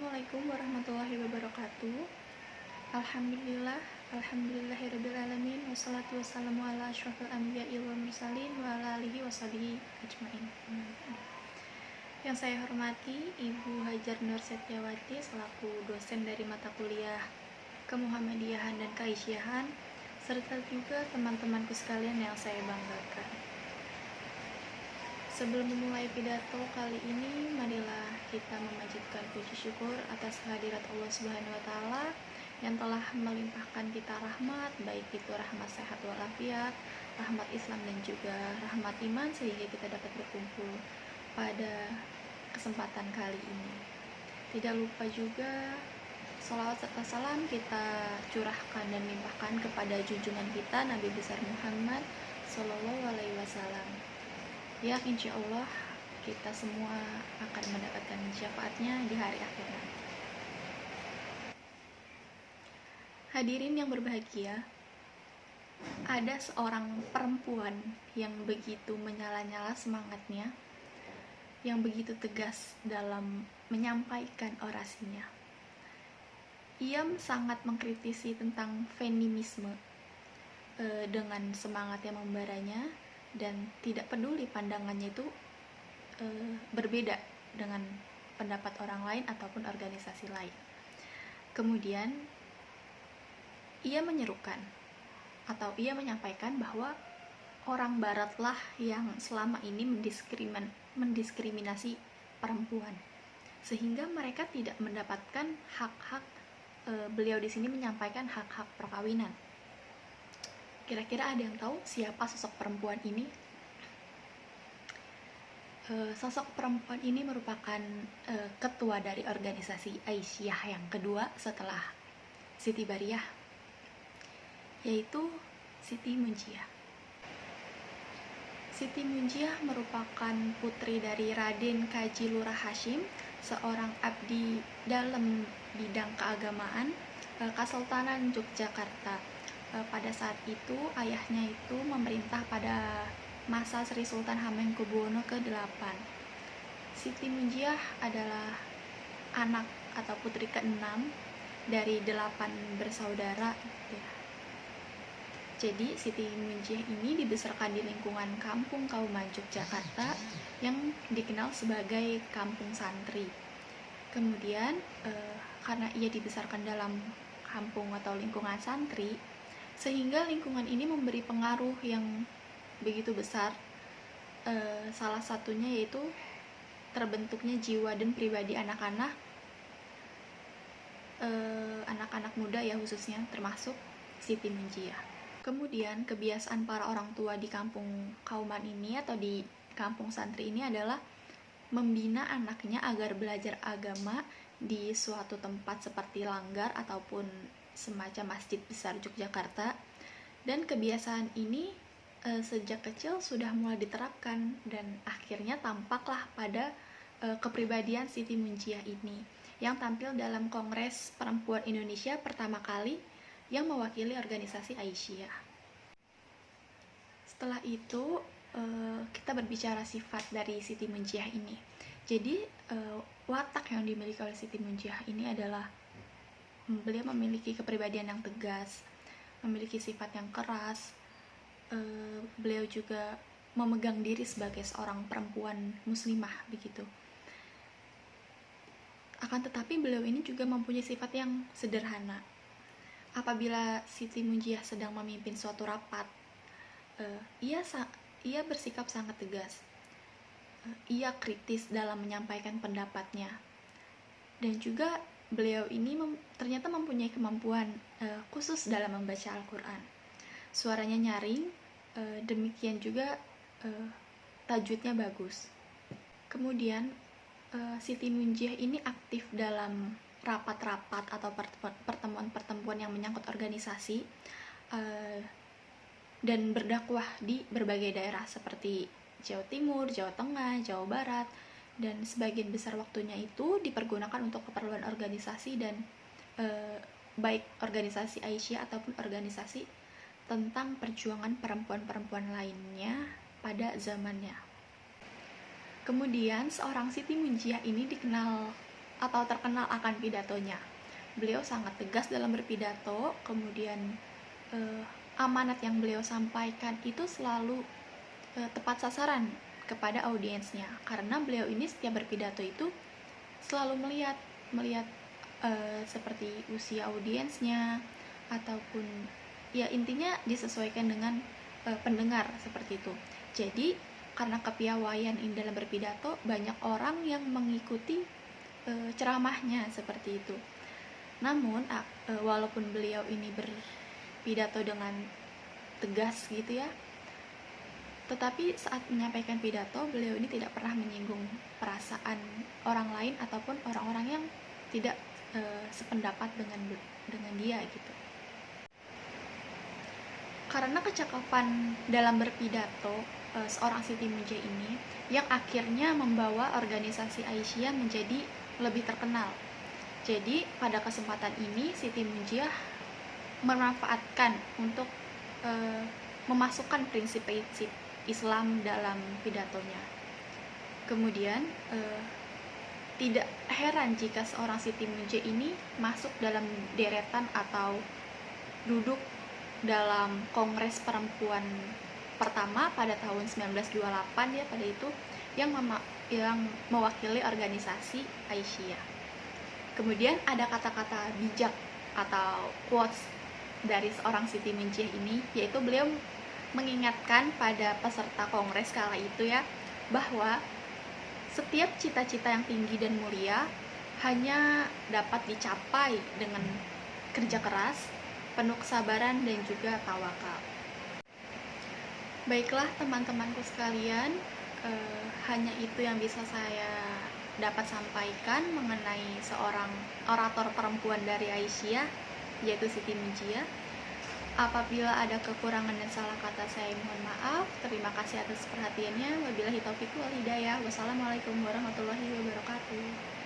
Assalamualaikum warahmatullahi wabarakatuh. Alhamdulillahirrabbilalamin. Wassalatu wassalamu ala asyrafil anbiya'i wal mursalin wa ala alihi washabihi ajmain. Yang saya hormati Ibu Hajar Nur Setiawati selaku dosen dari mata kuliah Kemuhammadiyahan dan Keaisyahan, serta juga teman-temanku sekalian yang saya banggakan. Sebelum memulai pidato kali ini, marilah kita memanjatkan puji syukur atas kehadirat Allah Subhanahu wa Ta'ala yang telah melimpahkan kita rahmat, baik itu rahmat sehat walafiat, rahmat Islam dan juga rahmat iman, sehingga kita dapat berkumpul pada kesempatan kali ini. Tidak lupa juga salawat serta salam kita curahkan dan limpahkan kepada junjungan kita Nabi besar Muhammad Sallallahu Alaihi Wasallam, yang insya Allah kita semua akan mendapatkan syafaatnya di hari akhir nanti. Hadirin yang berbahagia, ada seorang perempuan yang begitu menyala-nyala semangatnya, yang begitu tegas dalam menyampaikan orasinya. Ia sangat mengkritisi tentang feminisme dengan semangat yang membaranya, dan tidak peduli pandangannya itu berbeda dengan pendapat orang lain ataupun organisasi lain. Kemudian ia menyerukan atau ia menyampaikan bahwa orang baratlah yang selama ini mendiskriminasi perempuan, sehingga mereka tidak mendapatkan hak-hak. Beliau di sini menyampaikan hak-hak perkawinan. Kira-kira ada yang tahu siapa sosok perempuan ini? Sosok perempuan ini merupakan ketua dari organisasi Aisyah yang kedua setelah Siti Bariyah, yaitu Siti Munjiah. Siti Munjiah merupakan putri dari Raden Kaji Lurah Hashim, seorang abdi dalam bidang keagamaan Kesultanan Yogyakarta. Pada saat itu ayahnya itu memerintah pada masa Sri Sultan Hamengkubuwono ke-8. Siti Munjiah adalah anak atau putri ke-6 dari 8 bersaudara. Jadi Siti Munjiah ini dibesarkan di lingkungan kampung Kauman Yogyakarta yang dikenal sebagai kampung santri. Kemudian karena ia dibesarkan dalam kampung atau lingkungan santri, sehingga lingkungan ini memberi pengaruh yang begitu besar. Salah satunya yaitu terbentuknya jiwa dan pribadi anak-anak muda ya, khususnya termasuk Siti Munjiah. Kemudian kebiasaan para orang tua di kampung Kauman ini atau di kampung santri ini adalah membina anaknya agar belajar agama di suatu tempat seperti langgar ataupun semacam masjid besar Yogyakarta. Dan kebiasaan ini sejak kecil sudah mulai diterapkan, dan akhirnya tampaklah pada kepribadian Siti Munjiah ini yang tampil dalam Kongres Perempuan Indonesia pertama kali yang mewakili organisasi Aisyah. Setelah itu kita berbicara sifat dari Siti Munjiah ini. Jadi watak yang dimiliki oleh Siti Munjiah ini adalah beliau memiliki kepribadian yang tegas, memiliki sifat yang keras. Beliau juga memegang diri sebagai seorang perempuan muslimah begitu. Akan tetapi beliau ini juga mempunyai sifat yang sederhana. Apabila Siti Munjiah sedang memimpin suatu rapat, ia bersikap sangat tegas. Ia kritis dalam menyampaikan pendapatnya, dan juga beliau ini ternyata mempunyai kemampuan khusus dalam membaca Al-Quran. Suaranya nyaring, demikian juga tajwidnya bagus. Kemudian Siti Munjiah ini aktif dalam rapat-rapat atau pertemuan-pertemuan yang menyangkut organisasi dan berdakwah di berbagai daerah seperti Jawa Timur, Jawa Tengah, Jawa Barat, dan sebagian besar waktunya itu dipergunakan untuk keperluan organisasi dan baik organisasi Aisyah ataupun organisasi tentang perjuangan perempuan-perempuan lainnya pada zamannya. Kemudian seorang Siti Munjiah ini dikenal atau terkenal akan pidatonya. Beliau sangat tegas dalam berpidato, kemudian amanat yang beliau sampaikan itu selalu tepat sasaran kepada audiensnya, karena beliau ini setiap berpidato itu selalu melihat seperti usia audiensnya, ataupun ya intinya disesuaikan dengan pendengar seperti itu. Jadi karena kepiawaian ini dalam berpidato, banyak orang yang mengikuti ceramahnya seperti itu. Namun walaupun beliau ini berpidato dengan tegas gitu ya, tetapi saat menyampaikan pidato, beliau ini tidak pernah menyinggung perasaan orang lain ataupun orang-orang yang tidak sependapat dengan dia gitu. Karena kecakapan dalam berpidato seorang Siti Munjiah ini yang akhirnya membawa organisasi Aisyah menjadi lebih terkenal. Jadi pada kesempatan ini Siti Munjiah memanfaatkan untuk memasukkan prinsip-prinsip Islam dalam pidatonya. Kemudian tidak heran jika seorang Siti Munjiah ini masuk dalam deretan atau duduk dalam Kongres Perempuan pertama pada tahun 1928 ya, pada itu yang mewakili organisasi Aisyah. Kemudian ada kata-kata bijak atau quotes dari seorang Siti Munjiah ini, yaitu beliau mengingatkan pada peserta kongres kala itu ya, bahwa setiap cita-cita yang tinggi dan mulia hanya dapat dicapai dengan kerja keras, penuh kesabaran dan juga tawakal. Baiklah teman-temanku sekalian, hanya itu yang bisa saya dapat sampaikan mengenai seorang orator perempuan dari Aisyah, yaitu Siti Munjiah. Apabila ada kekurangan dan salah kata, saya mohon maaf. Terima kasih atas perhatiannya. Wabillahi taufiq wal hidayah. Wassalamualaikum warahmatullahi wabarakatuh.